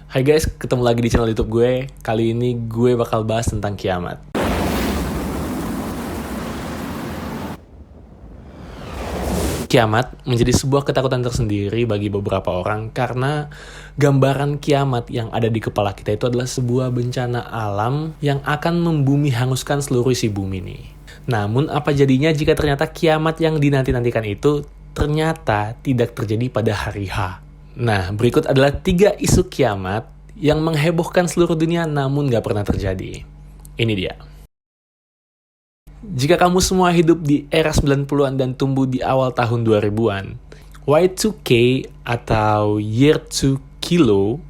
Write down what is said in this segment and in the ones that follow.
Hai guys, ketemu lagi di channel YouTube gue. Kali ini gue bakal bahas tentang kiamat. Kiamat menjadi sebuah ketakutan tersendiri bagi beberapa orang karena gambaran kiamat yang ada di kepala kita itu adalah sebuah bencana alam yang akan membumi hanguskan seluruh isi bumi nih. Namun apa jadinya jika ternyata kiamat yang dinanti-nantikan itu ternyata tidak terjadi pada hari H? Nah, berikut adalah 3 isu kiamat yang menghebohkan seluruh dunia namun gak pernah terjadi. Ini dia. Jika kamu semua hidup di era 90-an dan tumbuh di awal tahun 2000-an, Y2K atau Year 2 Kilo,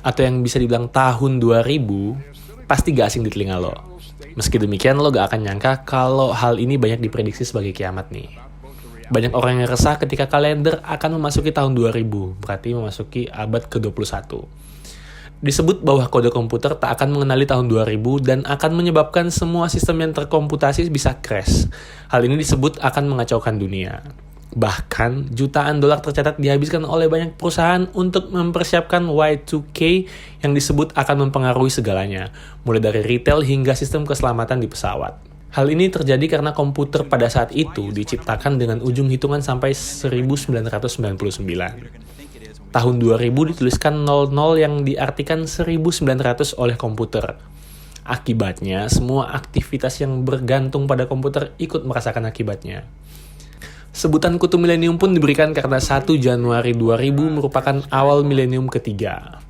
atau yang bisa dibilang tahun 2000, pasti gak asing di telinga lo. Meski demikian, lo gak akan nyangka kalau hal ini banyak diprediksi sebagai kiamat nih. Banyak orang yang resah ketika kalender akan memasuki tahun 2000, berarti memasuki abad ke-21. Disebut bahwa kode komputer tak akan mengenali tahun 2000 dan akan menyebabkan semua sistem yang terkomputasi bisa crash. Hal ini disebut akan mengacaukan dunia. Bahkan, jutaan dolar tercatat dihabiskan oleh banyak perusahaan untuk mempersiapkan Y2K yang disebut akan mempengaruhi segalanya, mulai dari retail hingga sistem keselamatan di pesawat. Hal ini terjadi karena komputer pada saat itu diciptakan dengan ujung hitungan sampai 1999. Tahun 2000 dituliskan 00 yang diartikan 1900 oleh komputer. Akibatnya, semua aktivitas yang bergantung pada komputer ikut merasakan akibatnya. Sebutan kutu milenium pun diberikan karena 1 Januari 2000 merupakan awal milenium ketiga.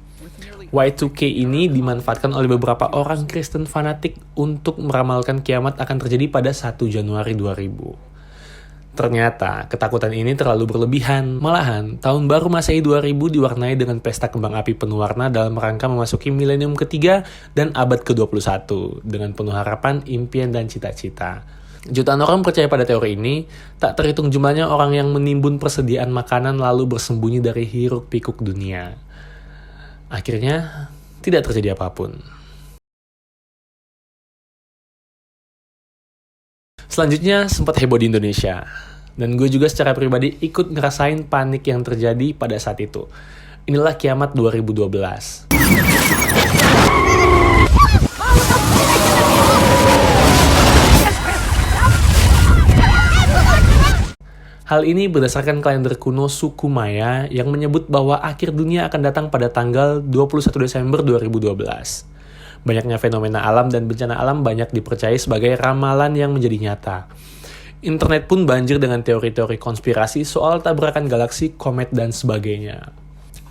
Y2K ini dimanfaatkan oleh beberapa orang Kristen fanatik untuk meramalkan kiamat akan terjadi pada 1 Januari 2000. Ternyata, ketakutan ini terlalu berlebihan. Malahan, tahun baru Masehi 2000 diwarnai dengan pesta kembang api penuh warna dalam rangka memasuki milenium ketiga dan abad ke-21, dengan penuh harapan, impian, dan cita-cita. Jutaan orang percaya pada teori ini, tak terhitung jumlahnya orang yang menimbun persediaan makanan lalu bersembunyi dari hiruk pikuk dunia. Akhirnya, tidak terjadi apapun. Selanjutnya, sempat heboh di Indonesia. Dan gue juga secara pribadi ikut ngerasain panik yang terjadi pada saat itu. Inilah kiamat 2012. Hal ini berdasarkan kalender kuno suku Maya yang menyebut bahwa akhir dunia akan datang pada tanggal 21 Desember 2012. Banyaknya fenomena alam dan bencana alam banyak dipercayai sebagai ramalan yang menjadi nyata. Internet pun banjir dengan teori-teori konspirasi soal tabrakan galaksi, komet, dan sebagainya.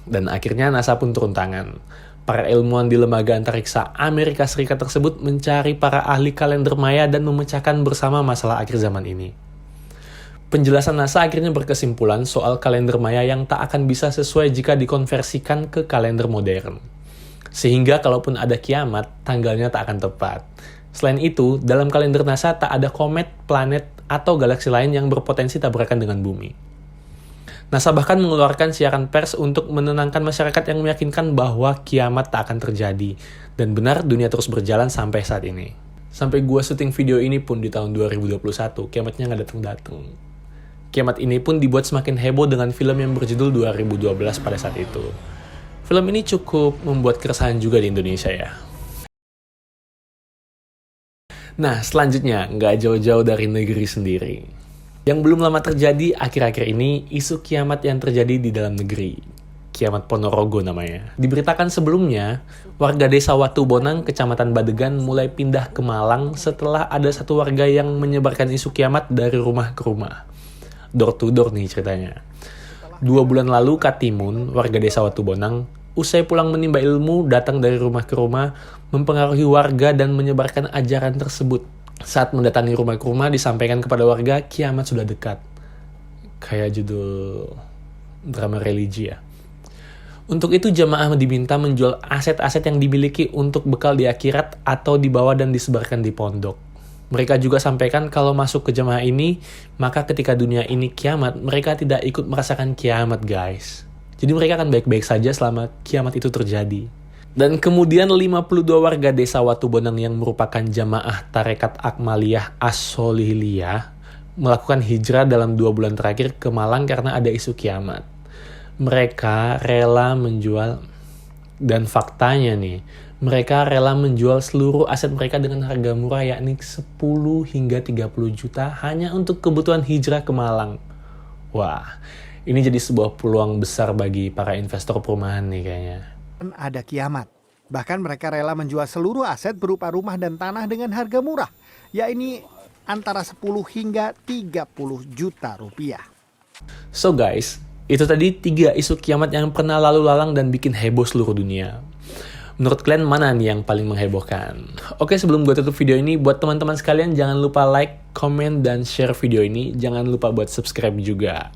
Dan akhirnya NASA pun turun tangan. Para ilmuwan di lembaga antariksa Amerika Serikat tersebut mencari para ahli kalender Maya dan memecahkan bersama masalah akhir zaman ini. Penjelasan NASA akhirnya berkesimpulan soal kalender Maya yang tak akan bisa sesuai jika dikonversikan ke kalender modern. Sehingga kalaupun ada kiamat, tanggalnya tak akan tepat. Selain itu, dalam kalender NASA tak ada komet, planet, atau galaksi lain yang berpotensi tabrakan dengan bumi. NASA bahkan mengeluarkan siaran pers untuk menenangkan masyarakat yang meyakinkan bahwa kiamat tak akan terjadi. Dan benar, dunia terus berjalan sampai saat ini. Sampai gua syuting video ini pun di tahun 2021, kiamatnya nggak datang-datang. Kiamat ini pun dibuat semakin heboh dengan film yang berjudul 2012 pada saat itu. Film ini cukup membuat keresahan juga di Indonesia ya. Nah, selanjutnya, nggak jauh-jauh dari negeri sendiri. Yang belum lama terjadi akhir-akhir ini, isu kiamat yang terjadi di dalam negeri. Kiamat Ponorogo namanya. Diberitakan sebelumnya, warga desa Watu Bonang, kecamatan Badegan mulai pindah ke Malang setelah ada satu warga yang menyebarkan isu kiamat dari rumah ke rumah. Door to door nih ceritanya. 2 bulan lalu, Katimun, warga desa Watu Bonang, usai pulang menimba ilmu, datang dari rumah ke rumah, mempengaruhi warga dan menyebarkan ajaran tersebut. Saat mendatangi rumah ke rumah, disampaikan kepada warga, kiamat sudah dekat. Kayak judul drama religi ya. Untuk itu, jamaah diminta menjual aset-aset yang dimiliki untuk bekal di akhirat atau dibawa dan disebarkan di pondok. Mereka juga sampaikan kalau masuk ke jamaah ini, maka ketika dunia ini kiamat, mereka tidak ikut merasakan kiamat guys. Jadi mereka akan baik-baik saja selama kiamat itu terjadi. Dan kemudian 52 warga desa Watu Bonang yang merupakan jamaah Tarekat Akmaliyah As-Solihiyah melakukan hijrah dalam 2 bulan terakhir ke Malang karena ada isu kiamat. Mereka rela menjual Dan faktanya nih, mereka rela menjual seluruh aset mereka dengan harga murah yakni 10 hingga 30 juta hanya untuk kebutuhan hijrah ke Malang. Wah, ini jadi sebuah peluang besar bagi para investor perumahan nih kayaknya. Ada kiamat. Bahkan mereka rela menjual seluruh aset berupa rumah dan tanah dengan harga murah, yakni antara 10 hingga 30 juta rupiah. So guys, itu tadi 3 isu kiamat yang pernah lalu lalang dan bikin heboh seluruh dunia. Menurut kalian mana nih yang paling menghebohkan? Oke, sebelum gue tutup video ini, buat teman-teman sekalian jangan lupa like, comment, dan share video ini. Jangan lupa buat subscribe juga.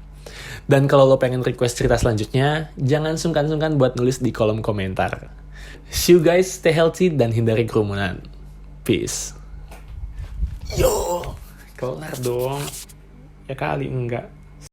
Dan kalau lo pengen request cerita selanjutnya, jangan sungkan-sungkan buat nulis di kolom komentar. See you guys, stay healthy, dan hindari kerumunan. Peace. Yo, kelar dong. Ya kali enggak.